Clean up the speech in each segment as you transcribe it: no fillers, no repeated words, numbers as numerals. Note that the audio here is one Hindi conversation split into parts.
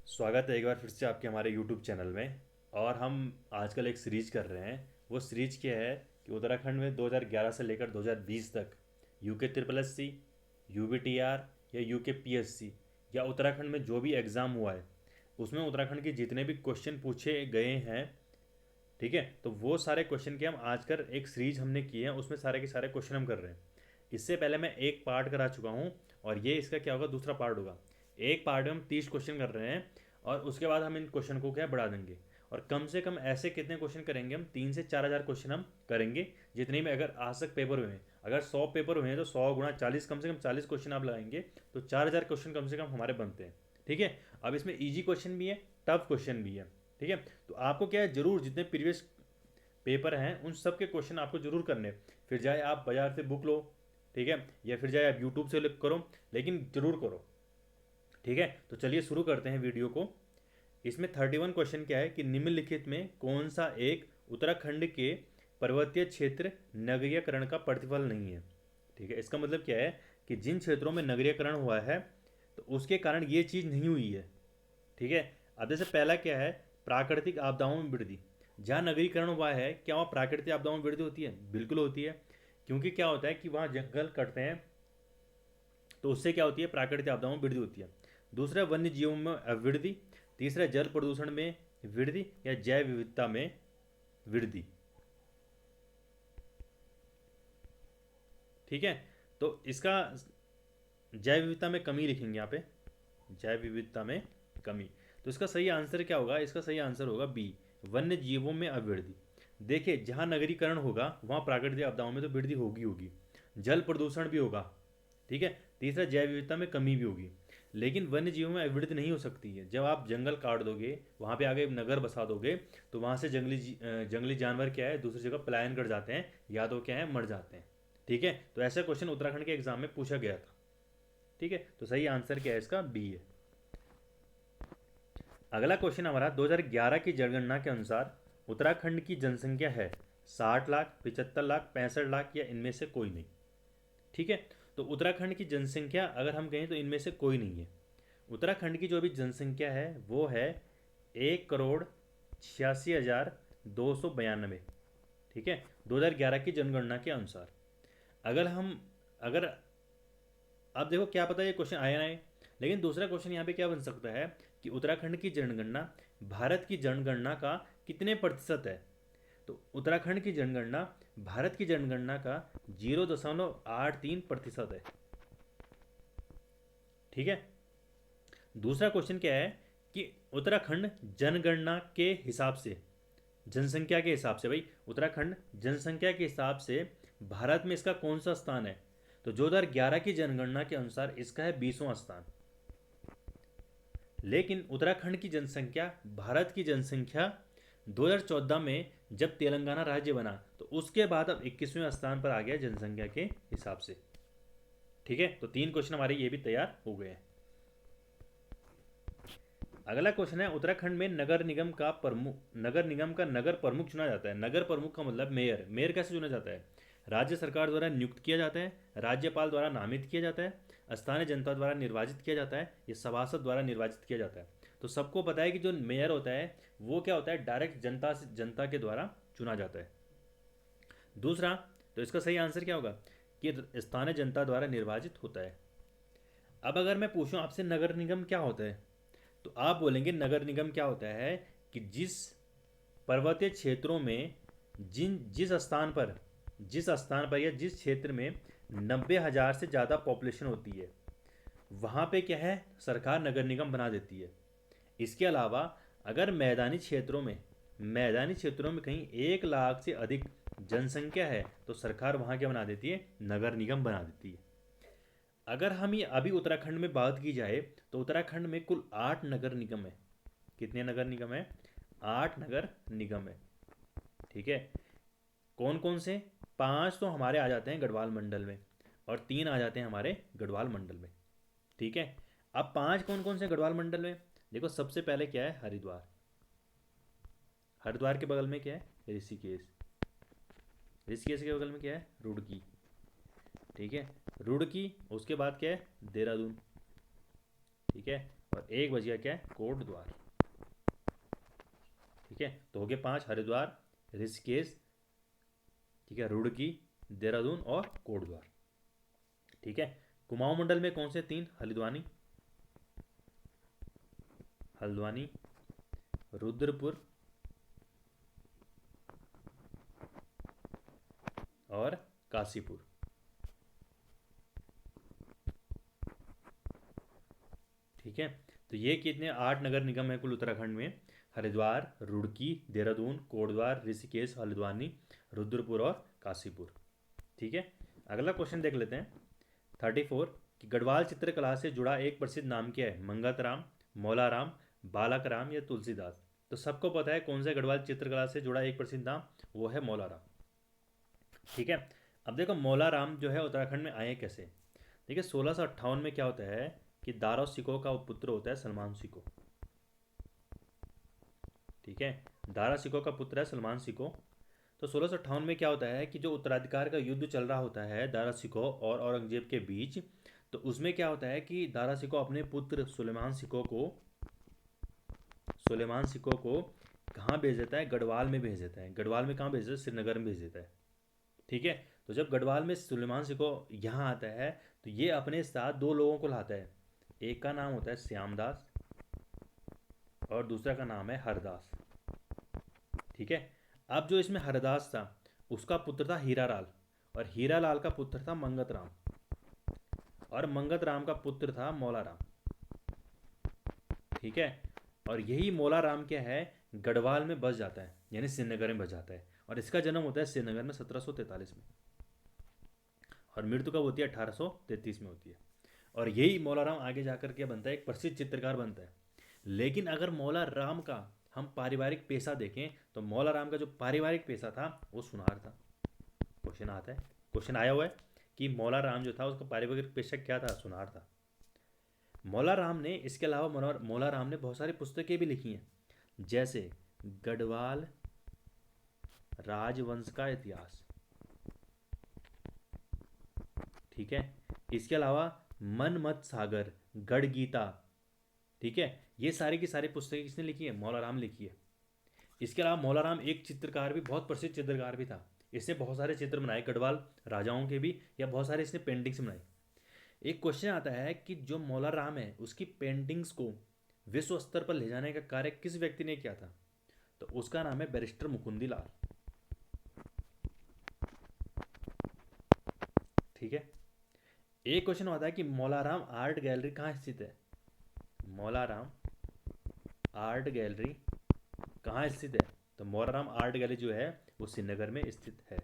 स्वागत है एक बार फिर से आपके हमारे YouTube चैनल में। और हम आजकल एक सीरीज कर रहे हैं। वो सीरीज क्या है कि उत्तराखंड में 2011 से लेकर 2020 तक UK triple S C, UBTR या यूके PSC या उत्तराखंड में जो भी एग्ज़ाम हुआ है उसमें उत्तराखंड के जितने भी क्वेश्चन पूछे गए हैं, ठीक है, तो वो सारे क्वेश्चन के हम आज कर एक सीरीज हमने की है, उसमें सारे के सारे क्वेश्चन हम कर रहे हैं। इससे पहले मैं एक पार्ट करा चुका हूँ और ये इसका क्या होगा, दूसरा पार्ट होगा। एक पार्ट में हम 30 क्वेश्चन कर रहे हैं और उसके बाद हम इन क्वेश्चन को क्या बढ़ा देंगे। और कम से कम ऐसे कितने क्वेश्चन करेंगे हम, 3 से 4 हज़ार क्वेश्चन हम करेंगे। जितने में अगर आज तक पेपर हुए हैं, अगर 100 पेपर हुए हैं तो 100 × 40, कम से कम 40 क्वेश्चन आप लगाएंगे तो 4 हज़ार क्वेश्चन कम से कम हमारे बनते हैं। ठीक है। अब इसमें ईजी क्वेश्चन भी है, टफ क्वेश्चन भी है। ठीक है। तो आपको क्या है, जरूर जितने प्रीवियस पेपर हैं उन सब के क्वेश्चन आपको जरूर करने। फिर चाहे आप बाजार से बुक लो, ठीक है, या फिर चाहे आप यूट्यूब से करो, लेकिन जरूर करो। ठीक है। तो चलिए शुरू करते हैं वीडियो को। इसमें 31 क्वेश्चन क्या है कि निम्नलिखित में कौन सा एक उत्तराखंड के पर्वतीय क्षेत्र नगरीयकरण का प्रतिफल नहीं है। ठीक है। इसका मतलब क्या है कि जिन क्षेत्रों में नगरीयकरण हुआ है तो उसके कारण ये चीज़ नहीं हुई है। ठीक है। अब जैसे पहला क्या है, प्राकृतिक आपदाओं में वृद्धि। जहाँ नगरीकरण हुआ है, क्या वहाँ प्राकृतिक आपदाओं में वृद्धि होती है? बिल्कुल होती है। क्योंकि क्या होता है कि वहाँ जंगल कटते हैं तो उससे क्या होती है, प्राकृतिक आपदाओं में वृद्धि होती है। दूसरा, वन्य जीवों में वृद्धि। तीसरा, जल प्रदूषण में वृद्धि या जैव विविधता में वृद्धि। ठीक है। तो इसका जैव विविधता में कमी लिखेंगे यहाँ पे, जैव विविधता में कमी। तो इसका सही आंसर क्या होगा? इसका सही आंसर होगा बी, वन्य जीवों में अवृद्धि। देखिए, जहाँ नगरीकरण होगा वहाँ प्राकृतिक आपदाओं में तो वृद्धि होगी होगी, जल प्रदूषण भी होगा। ठीक है। तीसरा, जैव विविधता में कमी भी होगी। लेकिन वन्य जीवों में अवृद्धि नहीं हो सकती है। जब आप जंगल काट दोगे, वहाँ पे आगे नगर बसा दोगे, तो वहाँ से जंगली जानवर क्या है, दूसरी जगह पलायन कर जाते हैं, या तो क्या है, मर जाते हैं। ठीक है। तो ऐसा क्वेश्चन उत्तराखंड के एग्जाम में पूछा गया था। ठीक है। तो सही आंसर क्या है इसका? बी है। अगला क्वेश्चन हमारा 2011 की जनगणना के अनुसार उत्तराखंड की जनसंख्या है 60 लाख, 75 लाख, 65 लाख या इनमें से कोई नहीं। ठीक है। तो उत्तराखंड की जनसंख्या अगर हम कहें तो इनमें से कोई नहीं है। उत्तराखंड की जो अभी जनसंख्या है वो है 1,86,292। ठीक है। 2011 की जनगणना के अनुसार। अगर हम अगर अब देखो, क्या पता ये क्वेश्चन आया ना आए, लेकिन दूसरा क्वेश्चन यहाँ पे क्या बन सकता है कि उत्तराखंड की जनगणना भारत की जनगणना का कितने प्रतिशत है। तो उत्तराखंड की जनगणना भारत की जनगणना का 0.83% है। ठीक है। दूसरा क्वेश्चन क्या है कि उत्तराखंड जनगणना के हिसाब से, जनसंख्या के हिसाब से, भाई उत्तराखंड जनसंख्या के हिसाब से भारत में इसका कौन सा स्थान है। तो 2011 की जनगणना के अनुसार इसका है 20वां स्थान। लेकिन उत्तराखंड की जनसंख्या भारत की जनसंख्या 2014 में जब तेलंगाना राज्य बना तो उसके बाद अब 21वें स्थान पर आ गया जनसंख्या के हिसाब से। ठीक है। तो 3 क्वेश्चन हमारे ये भी तैयार हो गए हैं। अगला क्वेश्चन है, उत्तराखंड में नगर निगम का नगर प्रमुख चुना जाता है। नगर प्रमुख का मतलब मेयर। मेयर कैसे चुना जाता है? राज्य सरकार द्वारा नियुक्त किया जाता है, राज्यपाल द्वारा नामित किया जाता है, स्थानीय जनता द्वारा निर्वाचित किया जाता है, या सभासद द्वारा निर्वाचित किया जाता है। तो सबको पता है कि जो मेयर होता है वो क्या होता है, डायरेक्ट जनता के द्वारा चुना जाता है। दूसरा, तो इसका सही आंसर क्या होगा कि स्थानीय जनता द्वारा निर्वाचित होता है। अब अगर मैं पूछूं आपसे नगर निगम क्या होता है, तो आप बोलेंगे नगर निगम क्या होता है कि जिस पर्वतीय क्षेत्रों में जिस स्थान पर या जिस क्षेत्र में 90,000 से ज़्यादा पॉपुलेशन होती है, वहाँ पे क्या है, सरकार नगर निगम बना देती है। इसके अलावा अगर मैदानी क्षेत्रों में कहीं 1 लाख से अधिक जनसंख्या है तो सरकार वहाँ क्या बना देती है, नगर निगम बना देती है। अगर हम ये अभी उत्तराखंड में बात की जाए तो उत्तराखंड में कुल 8 नगर निगम है। कितने नगर निगम है? 8 नगर निगम है। ठीक है। कौन कौन से? 5 तो हमारे आ जाते हैं गढ़वाल मंडल में और 3 आ जाते हैं हमारे गढ़वाल मंडल में। ठीक है। अब 5 कौन कौन से गढ़वाल मंडल में? देखो, सबसे पहले क्या है, हरिद्वार। हरिद्वार के बगल में क्या है, ऋषिकेश। ऋषिकेश के बगल में क्या है, रुड़की। ठीक है। रुड़की, उसके बाद क्या है, देहरादून। ठीक है। और एक बच गया क्या है, कोटद्वार। ठीक है, तो हो गए 5, हरिद्वार, ऋषिकेश, ठीक है, रुड़की, देहरादून और कोटद्वार। ठीक है, कुमाऊं मंडल में कौन से 3, हल्द्वानी, रुद्रपुर और काशीपुर। ठीक है, तो ये कितने 8 नगर निगम है कुल उत्तराखंड में, हरिद्वार, रुड़की, देहरादून, कोटद्वार, ऋषिकेश, हल्द्वानी, रुद्रपुर और काशीपुर। ठीक है, अगला क्वेश्चन देख लेते हैं 34 कि गढ़वाल चित्रकला से जुड़ा एक प्रसिद्ध नाम क्या है, मंगत राम, मौलाराम, बालक राम या तुलसीदास। तो सबको पता है कौन सा गढ़वाल चित्रकला से जुड़ा एक प्रसिद्ध नाम, वो है मौलाराम। ठीक है, अब देखो मौलाराम जो है उत्तराखंड में आए कैसे। देखिए 1658 में क्या होता है कि दारो सिको का पुत्र होता है सलमान सिको। ठीक है, दारा सिको का पुत्र है सलमान सिको। तो 1658 में क्या होता है कि जो उत्तराधिकार का युद्ध चल रहा होता है दारा सिको और औरंगजेब के बीच, तो उसमें क्या होता है कि दारा सिको अपने पुत्र सुलेमान सिको को कहाँ भेज देता है, गढ़वाल में भेज देता है। गढ़वाल में कहाँ भेज देता है, श्रीनगर में भेज देता है। ठीक है, तो जब गढ़वाल में सुलेमान सिको यहाँ आता है तो ये अपने साथ 2 लोगों को लाता है, एक का नाम होता है श्यामदास और दूसरा का नाम है हरदास। ठीक है, अब जो इसमें हरदास था उसका पुत्र था हीरालाल और हीरालाल का पुत्र था मंगत राम और मंगत राम का पुत्र था मौलाराम। ठीक है, और यही मौलाराम क्या है, गढ़वाल में बस जाता है यानी श्रीनगर में बस जाता है और इसका जन्म होता है श्रीनगर में 1743 में और मृत्यु कब होती है, 1833 में होती है। और यही मौलाराम आगे जाकर के बनता है, एक प्रसिद्ध चित्रकार बनता है। लेकिन अगर मौलाराम का हम पारिवारिक पेशा देखें तो मौलाराम का जो पारिवारिक पेशा था वो सुनार था। क्वेश्चन आता है, क्वेश्चन आया हुआ है कि मौलाराम जो था उसका पारिवारिक पेशा क्या था, सुनार था। मौलाराम ने इसके अलावा मौलाराम ने बहुत सारी पुस्तकें भी लिखी हैं, जैसे गढ़वाल राजवंश का इतिहास। ठीक है, इसके अलावा मन मत सागर, गढ़ गीता। ठीक है, ये सारी की सारी पुस्तकें किसने लिखी है, मौलाराम लिखी है। इसके अलावा मौलाराम एक चित्रकार भी, बहुत प्रसिद्ध चित्रकार भी था। इसने बहुत सारे चित्र बनाए गढ़वाल राजाओं के भी, या बहुत सारे इसने पेंटिंग्स बनाई। एक क्वेश्चन आता है कि जो मौलाराम है उसकी पेंटिंग्स को विश्व स्तर पर ले जाने का कार्य किस व्यक्ति ने किया था, तो उसका नाम है बैरिस्टर मुकुंदी लाल। ठीक है, एक क्वेश्चन आता है कि मौलाराम आर्ट गैलरी कहाँ स्थित है, मौलाराम आर्ट गैलरी कहाँ स्थित है, तो मौलाराम आर्ट गैलरी जो है वो श्रीनगर में स्थित है।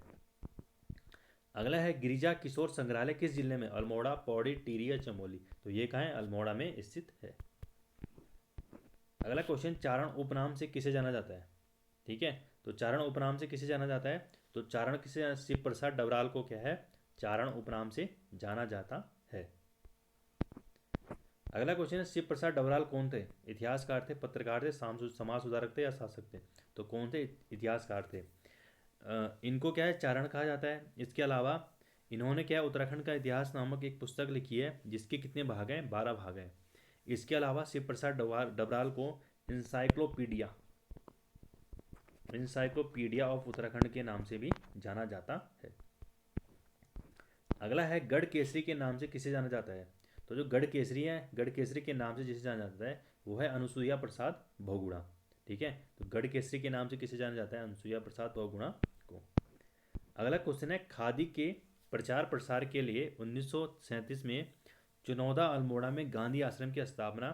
अगला है गिरिजा किशोर संग्रहालय किस जिले में, अल्मोड़ा, पौड़ी, टिहरी या चमोली। तो ये कहाँ है, अल्मोड़ा में स्थित है। अगला क्वेश्चन, चारण उपनाम से किसे जाना जाता है। ठीक है, तो चारण उपनाम से किसे जाना जाता है, तो चारण किसे, शिव प्रसाद डबराल को क्या है, चारण उपनाम से जाना जाता है। अगला क्वेश्चन है, शिव प्रसाद डबराल कौन थे, इतिहासकार थे, पत्रकार थे, समाज सुधारक थे या शासक थे। तो कौन थे, इतिहासकार थे। इनको क्या है, चारण कहा जाता है। इसके अलावा इन्होंने क्या है, उत्तराखंड का इतिहास नामक एक पुस्तक लिखी है जिसके कितने भाग हैं, 12 भाग हैं। इसके अलावा शिव प्रसाद डबराल को इंसाइक्लोपीडिया इंसाइक्लोपीडिया ऑफ उत्तराखंड के नाम से भी जाना जाता है। अगला है गढ़ केसरी के नाम से किसे जाना जाता है, तो जो गढ़ केसरी है, गढ़ केसरी के नाम से जिसे जाना जाता है वो है अनुसुईया प्रसाद बहुगुणा। ठीक है, तो गढ़ केसरी के नाम से किसे जाना जाता है, अनुसुईया प्रसाद बहुगुणा को। अगला क्वेश्चन है, खादी के प्रचार प्रसार के लिए 1937 में चुनौदा अल्मोड़ा में गांधी आश्रम की स्थापना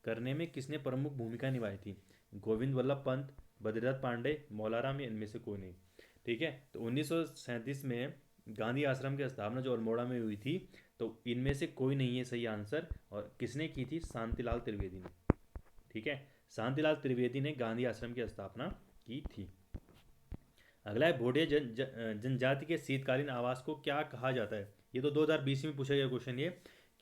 करने में किसने प्रमुख भूमिका निभाई थी, गोविंद वल्लभ पंत, बद्रीनाथ पांडे, मौलाराम या इनमें से कोई नहीं। ठीक है, तो 1937 में गांधी आश्रम की स्थापना जो अल्मोड़ा में हुई थी, तो इनमें से कोई नहीं है सही आंसर। और किसने की थी, शांतिलाल त्रिवेदी ने। ठीक है, शांतिलाल त्रिवेदी ने गांधी आश्रम की स्थापना की थी। अगला है, भोटिया जनजाति के शीतकालीन आवास को क्या कहा जाता है। ये तो 2020 में पूछा गया क्वेश्चन ये,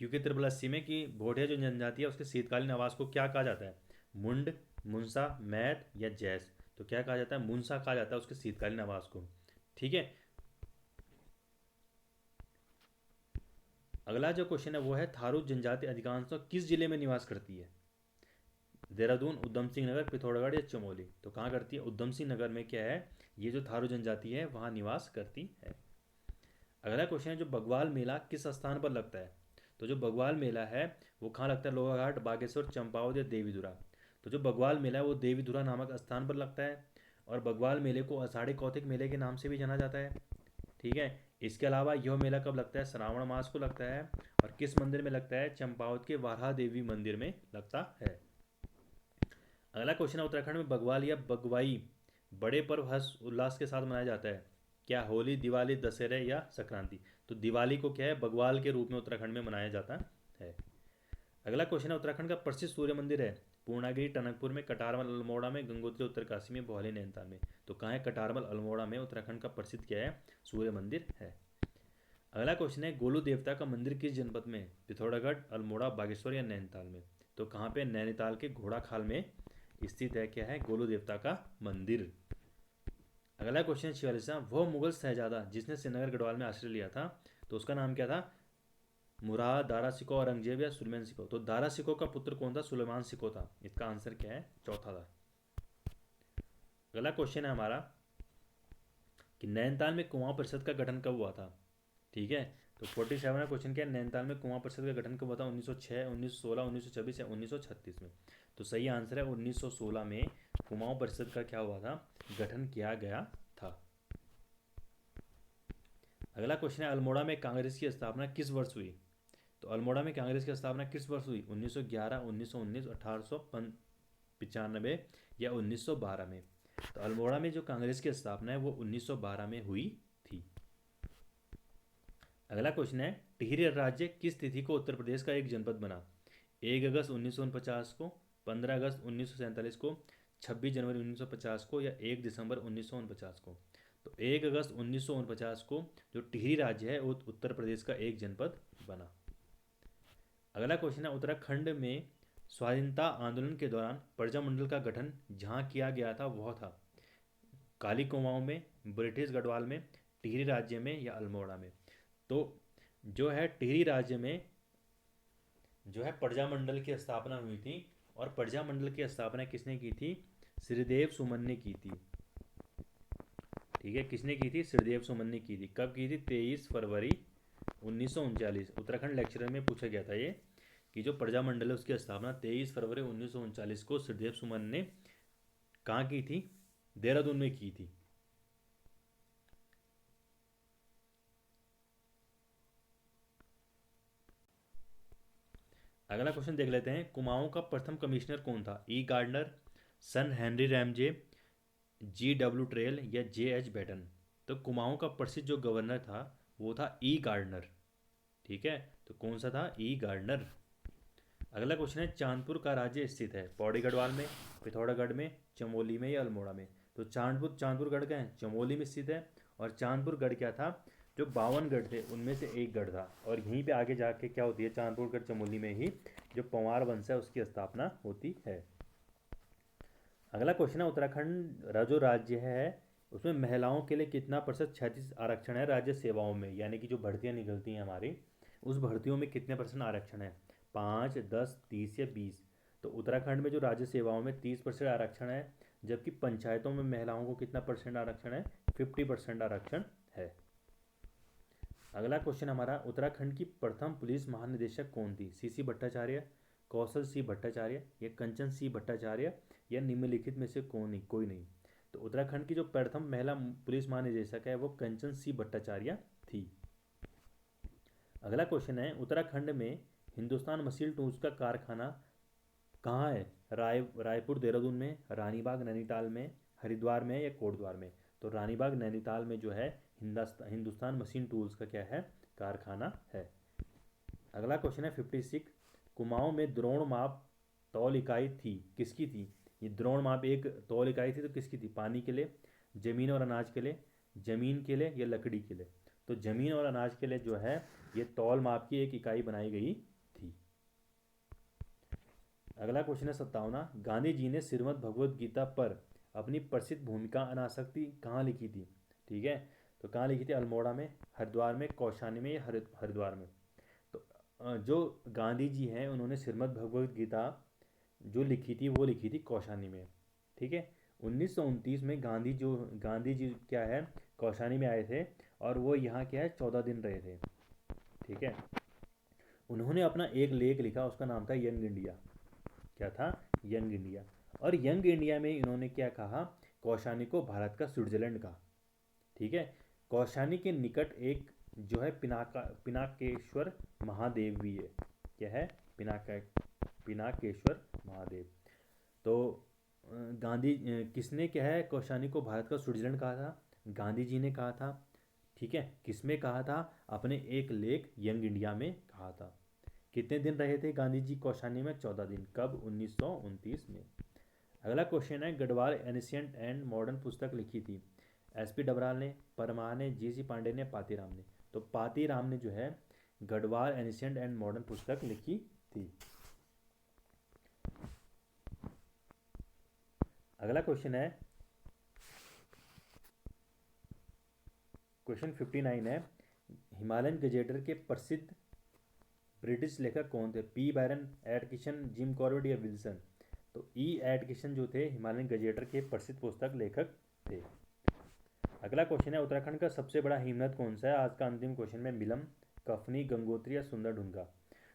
क्योंकि ट्रिपल में कि भोटिया जो जनजाति है उसके शीतकालीन आवास को क्या कहा जाता है, मुंड, मुंसा, मैत या जैस। तो क्या कहा जाता है, मुंसा कहा जाता है उसके शीतकालीन आवास को। ठीक है, अगला जो क्वेश्चन है वो है, थारू जनजाति अधिकांशतः किस जिले में निवास करती है। देहरादून, उधम सिंह नगर, पिथौरागढ़ या चमोली? तो कहाँ करती है? उधम सिंह नगर में क्या है, ये जो थारू जनजाति है वहाँ निवास करती है। अगला क्वेश्चन है, जो बग्वाल मेला किस स्थान पर लगता है? तो जो बग्वाल मेला है वो कहाँ लगता है? लोहाघाट, बागेश्वर, चंपावत या देवीधुरा? तो जो बग्वाल मेला है वो देवीधुरा नामक स्थान पर लगता है। और बग्वाल मेले को आषाढ़ी कौतिक मेले के नाम से भी जाना जाता है। ठीक है। इसके अलावा यह मेला कब लगता है? श्रावण मास को लगता है। और किस मंदिर में लगता है? चंपावत के वाराह देवी मंदिर में लगता है। अगला क्वेश्चन है, उत्तराखंड में बग्वाल या बगवाई बड़े पर्व हर्ष उल्लास के साथ मनाया जाता है? क्या होली, दिवाली, दशहरे या संक्रांति? तो दिवाली को क्या है, बग्वाल के रूप में उत्तराखंड में मनाया जाता है। अगला क्वेश्चन है, उत्तराखंड का प्रसिद्ध सूर्य मंदिर है? पूर्णागिरी, टनकपुर में, कटारमल अल्मोड़ा में, गंगोत्री उत्तरकाशी में, भोले नैनीताल में? तो कहाँ है? कटारमल अल्मोड़ा में उत्तराखंड का प्रसिद्ध क्या है, सूर्य मंदिर है। अगला क्वेश्चन है, गोलू देवता का मंदिर किस जनपद में? पिथौरागढ़, अल्मोड़ा, बागेश्वर या नैनीताल में? तो कहाँ पे? नैनीताल के घोड़ाखाल में स्थित है क्या है, गोलू देवता का मंदिर। अगला क्वेश्चन 46वां, वह मुगल शहजादा जिसने श्रीनगर गढ़वाल में आश्रय लिया था, तो उसका नाम क्या था? मुराद, दारा सिको, औरंगजेब या सुलेमान सिको? तो दारा सिको का पुत्र कौन था? सुलेमान सिको था। इसका आंसर क्या है? चौथा था। अगला क्वेश्चन है हमारा कि नैनीताल में कुआं परिषद का गठन कब हुआ था? ठीक है। तो 47वां क्वेश्चन क्या है, नैनीताल में कुआं परिषद का गठन कब हुआ था? 1906, 1916, 1926 या 1936 में? तो सही आंसर है 1916 में कुमाऊं परिषद का क्या हुआ था? गठन किया गया था। अगला क्वेश्चन है, अल्मोड़ा में कांग्रेस की स्थापना किस वर्ष हुई? तो अल्मोड़ा में कांग्रेस की स्थापना किस वर्ष हुई? 1911, 1919, 1895 या 1912 में? तो अल्मोड़ा में जो कांग्रेस की स्थापना है वो 1912 में हुई थी। अगला क्वेश्चन है, टिहरी राज्य किस तिथि को उत्तर प्रदेश का एक जनपद बना? 1 अगस्त 1949 को, 15 अगस्त 1947 को, 26 जनवरी 1950 को या 1 दिसंबर 1949 को? तो 1 अगस्त 1949 को जो टिहरी राज्य है वो उत्तर प्रदेश का एक जनपद बना। अगला क्वेश्चन है, उत्तराखंड में स्वाधीनता आंदोलन के दौरान प्रजामंडल का गठन जहाँ किया गया था वह था? काली कुमाऊं में, ब्रिटिश गढ़वाल में, टिहरी राज्य में या अल्मोड़ा में? तो जो है टिहरी राज्य में जो है प्रजामंडल की स्थापना हुई थी। और प्रजामंडल की स्थापना किसने की थी? श्रीदेव सुमन ने की थी। ठीक है, किसने की थी? श्रीदेव सुमन ने की थी। कब की थी? 23 फरवरी 1939। उत्तराखंड लेक्चरर में पूछा गया था ये कि जो प्रजामंडल है उसकी स्थापना 23 फरवरी 1939 को श्रीदेव सुमन ने कहाँ की थी? देहरादून में की थी। अगला क्वेश्चन देख लेते हैं, कुमाऊं का प्रथम कमिश्नर कौन था? ई गार्डनर, सन Henry Ramsay, G. W. Traill या J. H. बेटन? तो कुमाऊं का प्रसिद्ध जो गवर्नर था वो था ई गार्डनर। ठीक है, तो कौन सा था? E gardener. अगला क्वेश्चन है, चांदपुर का राज्य स्थित है? पौड़ी गढ़वाल में, पिथौरागढ़ में, चमोली में या अल्मोड़ा में? तो चांदपुर गढ़ क्या है? चमोली में स्थित है। और चांदपुर गढ़ क्या था? जो 52 गढ़ थे उनमें से एक गढ़ था। और यहीं पे आगे जाके क्या होती है? चांदपुर गढ़ चमोली में ही जो पंवार वंश है उसकी स्थापना होती है। अगला क्वेश्चन है, उत्तराखंड जो राज्य है उसमें महिलाओं के लिए कितना प्रतिशत क्षैतिज आरक्षण है राज्य सेवाओं में? यानी कि जो भर्तियां निकलती हैं हमारी, उस भर्तियों में कितने परसेंट आरक्षण है? 5, 10, 30 या 20? तो उत्तराखंड में जो राज्य सेवाओं में 30% आरक्षण है, जबकि पंचायतों में महिलाओं को कितना परसेंट आरक्षण है? 50% आरक्षण है। अगला क्वेश्चन हमारा, उत्तराखंड की प्रथम पुलिस महानिदेशक कौन थी? C. भट्टाचार्य, कौशल C. भट्टाचार्य या कंचन C. भट्टाचार्य या निम्नलिखित में से कोई नहीं? तो उत्तराखंड की जो प्रथम महिला पुलिस महानिदेशक है वो कंचन C. भट्टाचार्य थी। अगला क्वेश्चन है, उत्तराखंड में हिंदुस्तान मशीन टूल्स का कारखाना कहाँ है? रायपुर देहरादून में, रानीबाग नैनीताल में, हरिद्वार में या कोटद्वार में? तो रानीबाग नैनीताल में जो है हिंदुस्तान मशीन टूल्स का क्या है? कारखाना है। अगला क्वेश्चन है 56, कुमाऊं में द्रोण माप तौल इकाई थी, किसकी थी? ये द्रोण माप एक तौल इकाई थी तो किसकी थी? पानी के लिए, जमीन और अनाज के लिए, जमीन के लिए या लकड़ी के लिए? तो जमीन और अनाज के लिए जो है ये तौल माप की एक इकाई बनाई गई थी। अगला क्वेश्चन है 57, गांधी जी ने श्रीमद् भगवद गीता पर अपनी प्रसिद्ध भूमिका अनासक्ति कहाँ लिखी थी? ठीक है, तो कहाँ लिखी थी? अल्मोड़ा में, हरिद्वार में, कौशानी में या हरिद्वार में? तो जो गांधी जी हैं उन्होंने श्रीमद् भगवद गीता जो लिखी थी वो लिखी थी कौशानी में। ठीक है। 1929 में गांधी जी क्या है, कौशानी में आए थे, और वो यहाँ क्या है 14 दिन रहे थे। ठीक है। उन्होंने अपना एक लेख लिखा, उसका नाम था यंग इंडिया। क्या था? Young India. और यंग इंडिया में इन्होंने क्या कहा, कौशानी को भारत का स्विट्जरलैंड कहा। ठीक है। कौशानी के निकट एक जो है पिनाकेश्वर महादेव भी है। क्या है? पिनाका पिनाकेश्वर महादेव। तो किसने क्या है कौशानी को भारत का स्विट्जरलैंड कहा था? गांधी जी ने कहा था। ठीक है। किसमें कहा था? अपने एक लेख यंग इंडिया में कहा था। कितने दिन रहे थे गांधी जी कौशानी में? 14 दिन। कब? 1929 में। अगला क्वेश्चन है, गढ़वाल एनिशियंट एंड मॉडर्न पुस्तक लिखी थी? एसपी डबराल ने, परमार ने, जीसी पांडे ने, पातीराम ने। तो पातीराम ने जो है गढ़वाल एनिशियंट एंड मॉडर्न पुस्तक लिखी थी। अगला क्वेश्चन है, क्वेश्चन 59 है, हिमालयन गजेटर के प्रसिद्ध ब्रिटिश लेखक कौन थे? पी बैरन, एडकिशन, जिम कॉर्बेट या विल्सन? तो ई एडकिशन जो थे हिमालयन गजेटर के प्रसिद्ध पुस्तक लेखक थे। अगला क्वेश्चन है, उत्तराखंड का सबसे बड़ा हिमनद कौन सा है? आज का अंतिम क्वेश्चन में मिलम, कफनी, गंगोत्री या सुंदर ढूंगा?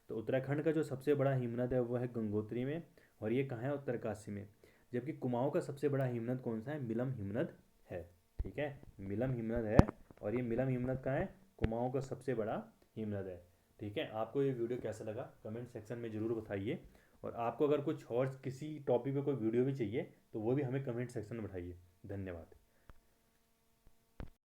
तो उत्तराखंड का जो सबसे बड़ा हिमनद है वो है गंगोत्री में, और ये कहाँ है? उत्तरकाशी में। जबकि कुमाऊं का सबसे बड़ा हिमनद कौन सा है? मिलम हिमनद है। ठीक है। मिलम हिमनद है, और ये मिलम हिमनद कहाँ है? कुमाऊं का सबसे बड़ा हिमनद है। ठीक है। आपको ये वीडियो कैसा लगा कमेंट सेक्शन में ज़रूर बताइए, और आपको अगर कुछ और किसी टॉपिक पे कोई वीडियो भी चाहिए तो वो भी हमें कमेंट सेक्शन में बताइए। धन्यवाद।